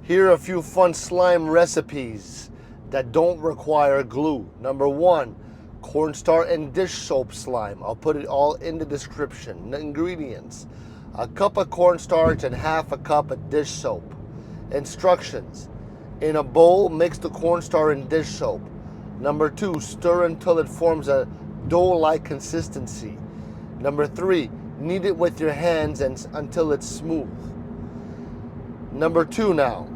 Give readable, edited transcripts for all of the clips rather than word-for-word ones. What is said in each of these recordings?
Here are a few fun slime recipes that don't require glue. Number one, cornstarch and dish soap slime. I'll put it all in the description. The ingredients: a cup of cornstarch and half a cup of dish soap. Instructions: in a bowl, mix the cornstarch and dish soap. Number two, stir until it forms a dough-like consistency. Number three, knead it with your hands until it's smooth. Number two now,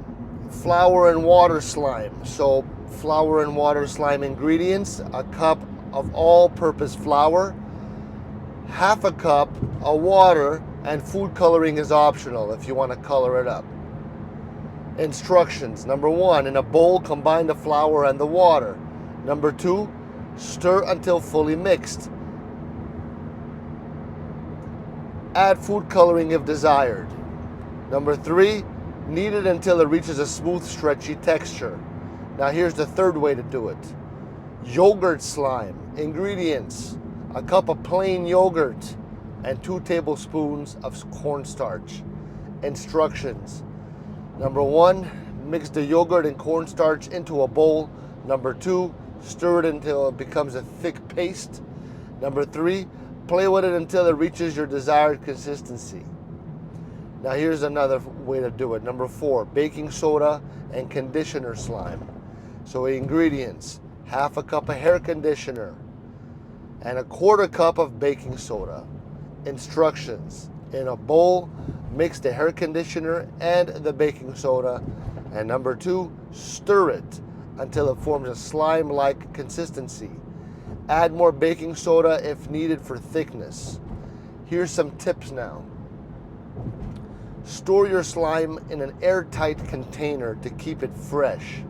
flour and water slime. So flour and water slime ingredients: a cup of all-purpose flour, half a cup of water, and food coloring is optional if you want to color it up. Instructions: number one, in a bowl, combine the flour and the water. Number two, stir until fully mixed. Add food coloring if desired. Number three, knead it until it reaches a smooth, stretchy texture. Now here's the third way to do it. Yogurt slime. Ingredients: a cup of plain yogurt and 2 tablespoons of cornstarch. Instructions: number one, mix the yogurt and cornstarch into a bowl. Number two, stir it until it becomes a thick paste. Number three, play with it until it reaches your desired consistency. Now here's another way to do it. Number four, baking soda and conditioner slime. So ingredients: half a cup of hair conditioner and a quarter cup of baking soda. Instructions: in a bowl, mix the hair conditioner and the baking soda. And number two, stir it until it forms a slime-like consistency. Add more baking soda if needed for thickness. Here's some tips now. Store your slime in an airtight container to keep it fresh.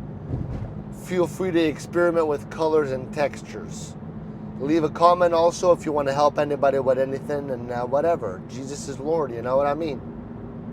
Feel free to experiment with colors and textures. Leave a comment also if you want to help anybody with anything, and whatever. Jesus is Lord, you know what I mean?